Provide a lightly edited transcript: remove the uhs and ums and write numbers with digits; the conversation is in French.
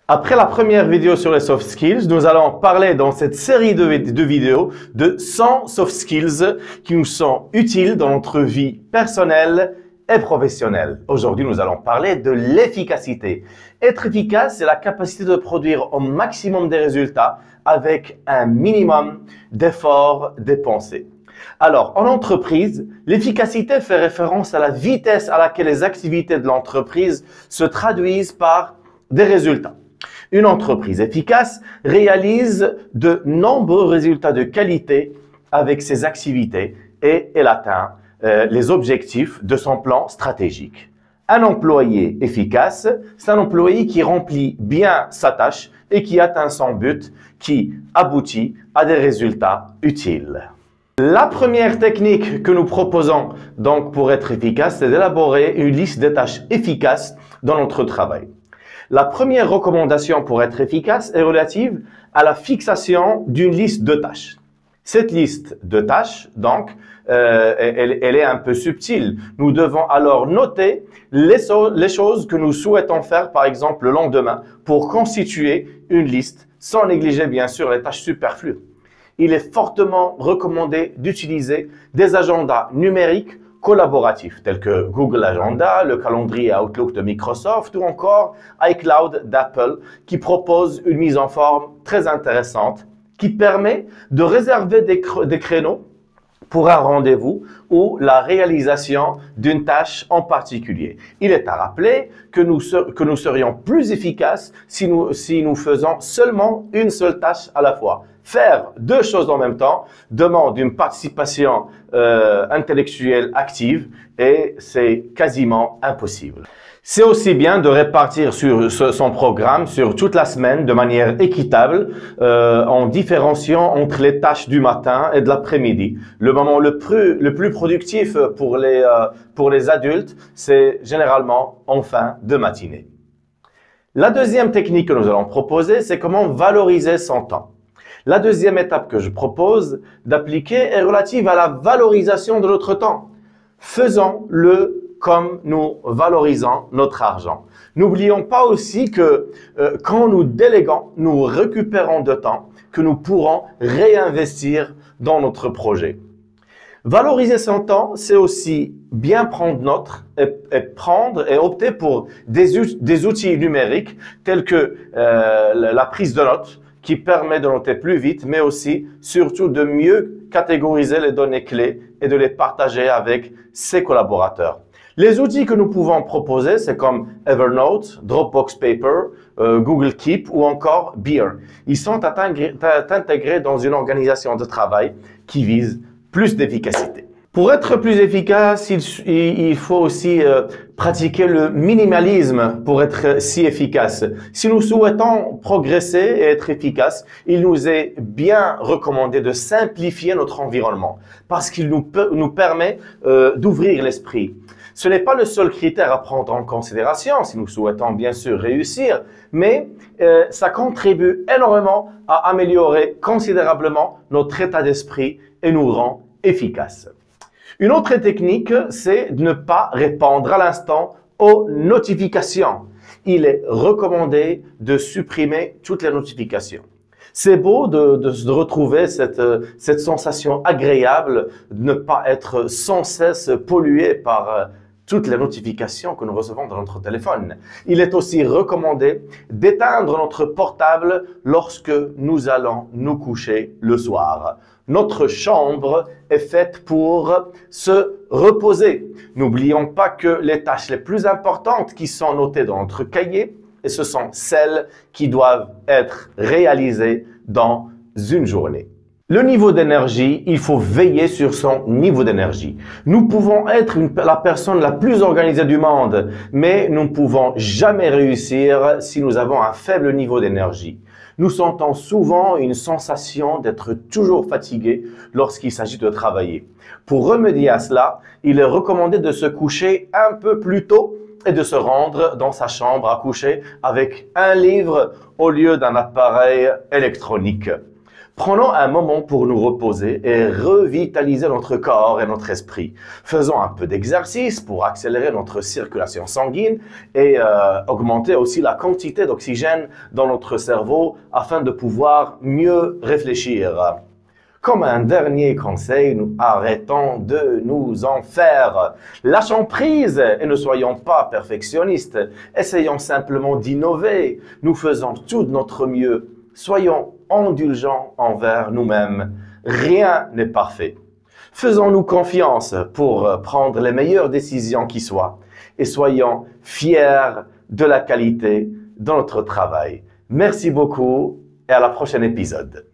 Après la première vidéo sur les soft skills, nous allons parler dans cette série de vidéos de 100 soft skills qui nous sont utiles dans notre vie personnelle et professionnelle. Aujourd'hui, nous allons parler de l'efficacité. Être efficace, c'est la capacité de produire au maximum des résultats avec un minimum d'efforts dépensés. Alors, en entreprise, l'efficacité fait référence à la vitesse à laquelle les activités de l'entreprise se traduisent par des résultats. Une entreprise efficace réalise de nombreux résultats de qualité avec ses activités et elle atteint les objectifs de son plan stratégique. Un employé efficace, c'est un employé qui remplit bien sa tâche et qui atteint son but, qui aboutit à des résultats utiles. La première technique que nous proposons donc pour être efficace, c'est d'élaborer une liste de tâches efficaces dans notre travail. La première recommandation pour être efficace est relative à la fixation d'une liste de tâches. Cette liste de tâches, donc, elle est un peu subtile. Nous devons alors noter les choses que nous souhaitons faire, par exemple, le lendemain, pour constituer une liste, sans négliger, bien sûr, les tâches superflues. Il est fortement recommandé d'utiliser des agendas numériques collaboratifs tels que Google Agenda, le calendrier Outlook de Microsoft ou encore iCloud d'Apple qui propose une mise en forme très intéressante qui permet de réserver des créneaux pour un rendez-vous ou la réalisation d'une tâche en particulier. Il est à rappeler que nous serions plus efficaces si nous faisons seulement une seule tâche à la fois. Faire deux choses en même temps demande une participation intellectuelle active et c'est quasiment impossible. C'est aussi bien de répartir son programme sur toute la semaine de manière équitable en différenciant entre les tâches du matin et de l'après-midi. Le moment le plus productif pour les adultes, c'est généralement en fin de matinée. La deuxième technique que nous allons proposer, c'est comment valoriser son temps. La deuxième étape que je propose d'appliquer est relative à la valorisation de notre temps. Faisons-le comme nous valorisons notre argent. N'oublions pas aussi que quand nous déléguons, nous récupérons de temps que nous pourrons réinvestir dans notre projet. Valoriser son temps, c'est aussi bien prendre note et opter pour des outils numériques tels que la prise de notes, qui permet de noter plus vite, mais aussi, surtout, de mieux catégoriser les données clés et de les partager avec ses collaborateurs. Les outils que nous pouvons proposer, c'est comme Evernote, Dropbox Paper, Google Keep ou encore Beer. Ils sont intégrés dans une organisation de travail qui vise plus d'efficacité. Pour être plus efficace, il faut aussi pratiquer le minimalisme pour être si efficace. Si nous souhaitons progresser et être efficace, il nous est bien recommandé de simplifier notre environnement parce qu'il nous permet d'ouvrir l'esprit. Ce n'est pas le seul critère à prendre en considération si nous souhaitons bien sûr réussir, mais ça contribue énormément à améliorer considérablement notre état d'esprit et nous rend efficaces. Une autre technique, c'est de ne pas répondre à l'instant aux notifications. Il est recommandé de supprimer toutes les notifications. C'est beau de retrouver cette sensation agréable de ne pas être sans cesse pollué par toutes les notifications que nous recevons dans notre téléphone. Il est aussi recommandé d'éteindre notre portable lorsque nous allons nous coucher le soir. Notre chambre est faite pour se reposer. N'oublions pas que les tâches les plus importantes qui sont notées dans notre cahier, et ce sont celles qui doivent être réalisées dans une journée. Le niveau d'énergie, il faut veiller sur son niveau d'énergie. Nous pouvons être la personne la plus organisée du monde, mais nous ne pouvons jamais réussir si nous avons un faible niveau d'énergie. Nous sentons souvent une sensation d'être toujours fatigué lorsqu'il s'agit de travailler. Pour remédier à cela, il est recommandé de se coucher un peu plus tôt et de se rendre dans sa chambre à coucher avec un livre au lieu d'un appareil électronique. Prenons un moment pour nous reposer et revitaliser notre corps et notre esprit. Faisons un peu d'exercice pour accélérer notre circulation sanguine et augmenter aussi la quantité d'oxygène dans notre cerveau afin de pouvoir mieux réfléchir. Comme un dernier conseil, nous arrêtons de nous en faire. Lâchons prise et ne soyons pas perfectionnistes. Essayons simplement d'innover. Nous faisons tout de notre mieux. Soyons indulgents envers nous-mêmes. Rien n'est parfait. Faisons-nous confiance pour prendre les meilleures décisions qui soient et soyons fiers de la qualité de notre travail. Merci beaucoup et à la prochaine épisode.